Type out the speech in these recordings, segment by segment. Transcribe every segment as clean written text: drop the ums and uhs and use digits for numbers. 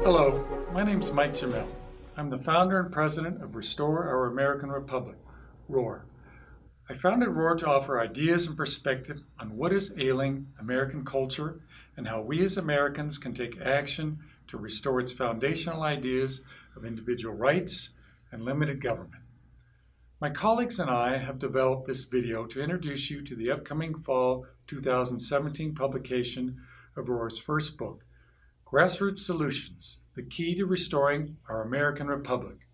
Hello, my name is Mike Gemmell. I'm the founder and president of Restore Our American Republic, ROAR. I founded ROAR to offer ideas and perspective on what is ailing American culture and how we as Americans can take action to restore its foundational ideas of individual rights and limited government. My colleagues and I have developed this video to introduce you to the upcoming fall 2017 publication of ROAR's first book, Grassroots Solutions, the Key to Restoring Our American Republic.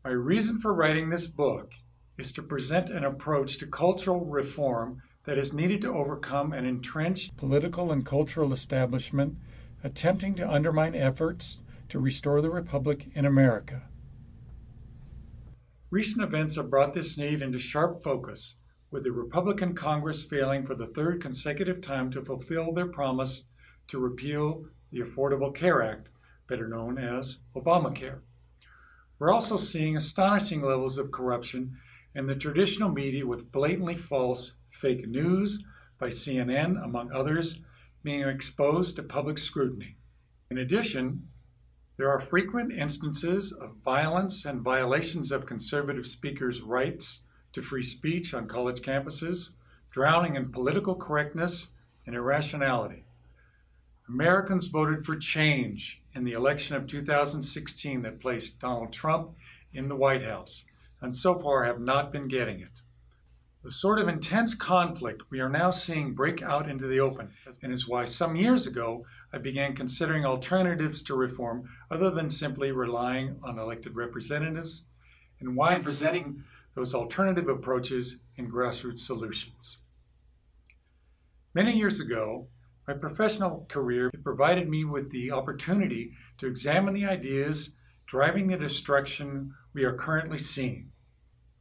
My reason for writing this book is to present an approach to cultural reform that is needed to overcome an entrenched political and cultural establishment attempting to undermine efforts to restore the Republic in America. Recent events have brought this need into sharp focus, with the Republican Congress failing for the third consecutive time to fulfill their promise to repeal the Affordable Care Act, better known as Obamacare. We're also seeing astonishing levels of corruption in the traditional media, with blatantly false fake news by CNN, among others, being exposed to public scrutiny. In addition, there are frequent instances of violence and violations of conservative speakers' rights to free speech on college campuses, drowning in political correctness and irrationality. Americans voted for change in the election of 2016 that placed Donald Trump in the White House, and so far have not been getting it. The sort of intense conflict we are now seeing break out into the open, and is why some years ago I began considering alternatives to reform other than simply relying on elected representatives, and why I'm presenting those alternative approaches in Grassroots Solutions. Many years ago, my professional career provided me with the opportunity to examine the ideas driving the destruction we are currently seeing.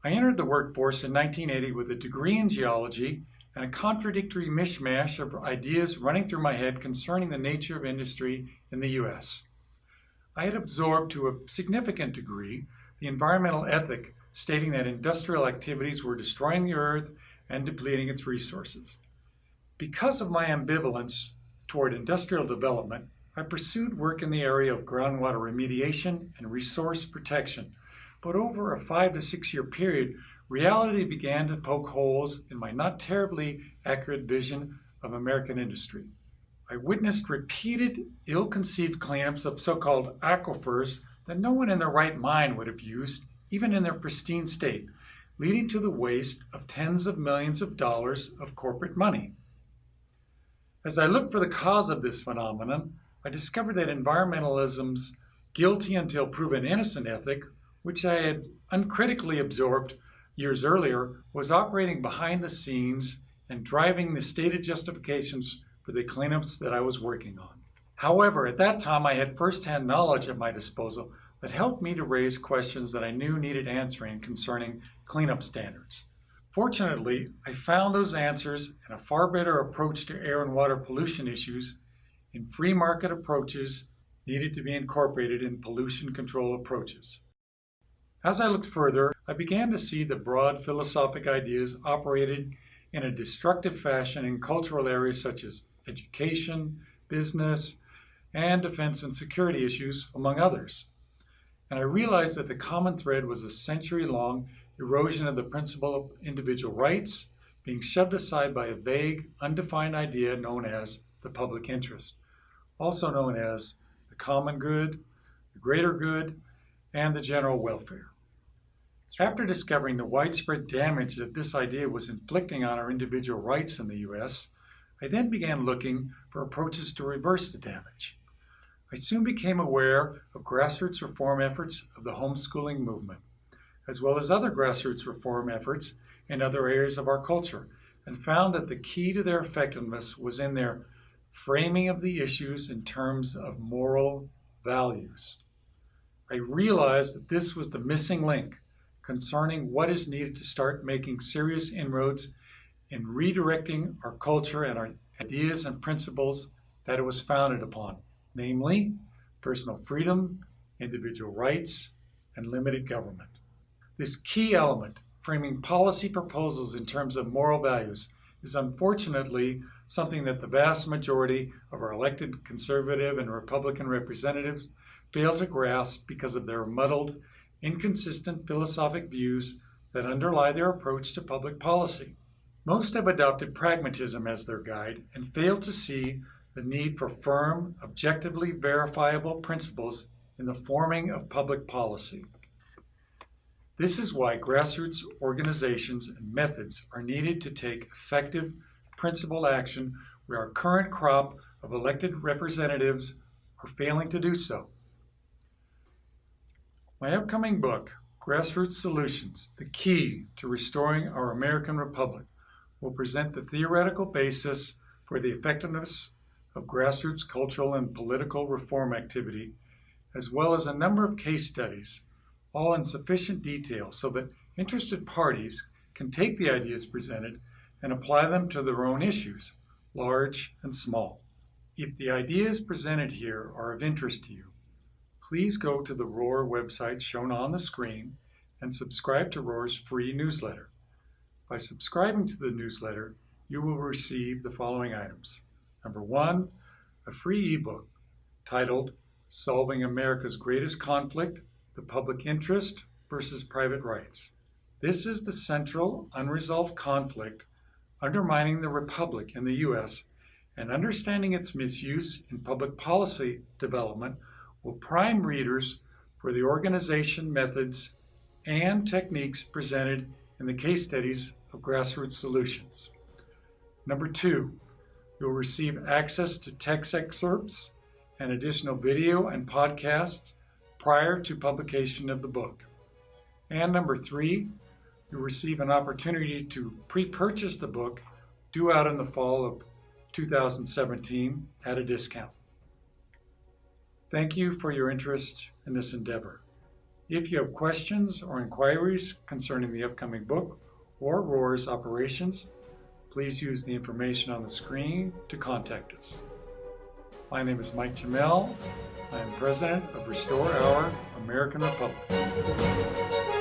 I entered the workforce in 1980 with a degree in geology and a contradictory mishmash of ideas running through my head concerning the nature of industry in the U.S. I had absorbed to a significant degree the environmental ethic stating that industrial activities were destroying the earth and depleting its resources. Because of my ambivalence toward industrial development, I pursued work in the area of groundwater remediation and resource protection. But over a 5 to 6 year period, reality began to poke holes in my not terribly accurate vision of American industry. I witnessed repeated, ill-conceived cleanups of so-called aquifers that no one in their right mind would have used, even in their pristine state, leading to the waste of tens of millions of dollars of corporate money. As I looked for the cause of this phenomenon, I discovered that environmentalism's guilty until proven innocent ethic, which I had uncritically absorbed years earlier, was operating behind the scenes and driving the stated justifications for the cleanups that I was working on. However, at that time I had firsthand knowledge at my disposal that helped me to raise questions that I knew needed answering concerning cleanup standards. Fortunately, I found those answers and a far better approach to air and water pollution issues in free market approaches needed to be incorporated in pollution control approaches. As I looked further, I began to see the broad philosophic ideas operated in a destructive fashion in cultural areas such as education, business, and defense and security issues, among others. And I realized that the common thread was a century-long erosion of the principle of individual rights being shoved aside by a vague, undefined idea known as the public interest, also known as the common good, the greater good, and the general welfare. After discovering the widespread damage that this idea was inflicting on our individual rights in the U.S., I then began looking for approaches to reverse the damage. I soon became aware of grassroots reform efforts of the homeschooling movement, as well as other grassroots reform efforts in other areas of our culture, and found that the key to their effectiveness was in their framing of the issues in terms of moral values. I realized that this was the missing link concerning what is needed to start making serious inroads in redirecting our culture and our ideas and principles that it was founded upon, namely personal freedom, individual rights, and limited government. This key element, framing policy proposals in terms of moral values, is unfortunately something that the vast majority of our elected conservative and Republican representatives fail to grasp because of their muddled, inconsistent philosophic views that underlie their approach to public policy. Most have adopted pragmatism as their guide and fail to see the need for firm, objectively verifiable principles in the forming of public policy. This is why grassroots organizations and methods are needed to take effective, principled action where our current crop of elected representatives are failing to do so. My upcoming book, Grassroots Solutions, The Key to Restoring Our American Republic, will present the theoretical basis for the effectiveness of grassroots cultural and political reform activity, as well as a number of case studies, all in sufficient detail so that interested parties can take the ideas presented and apply them to their own issues, large and small. If the ideas presented here are of interest to you, please go to the ROAR website shown on the screen and subscribe to ROAR's free newsletter. By subscribing to the newsletter, you will receive the following items. Number 1, a free ebook titled Solving America's Greatest Conflict, the Public Interest versus Private Rights. This is the central, unresolved conflict undermining the Republic in the U.S., and understanding its misuse in public policy development will prime readers for the organization methods and techniques presented in the case studies of Grassroots Solutions. Number 2, you'll receive access to text excerpts and additional video and podcasts prior to publication of the book. And number 3, you'll receive an opportunity to pre-purchase the book due out in the fall of 2017 at a discount. Thank you for your interest in this endeavor. If you have questions or inquiries concerning the upcoming book or ROAR's operations, please use the information on the screen to contact us. My name is Mike Gemmell. I am President of Restore Our American Republic.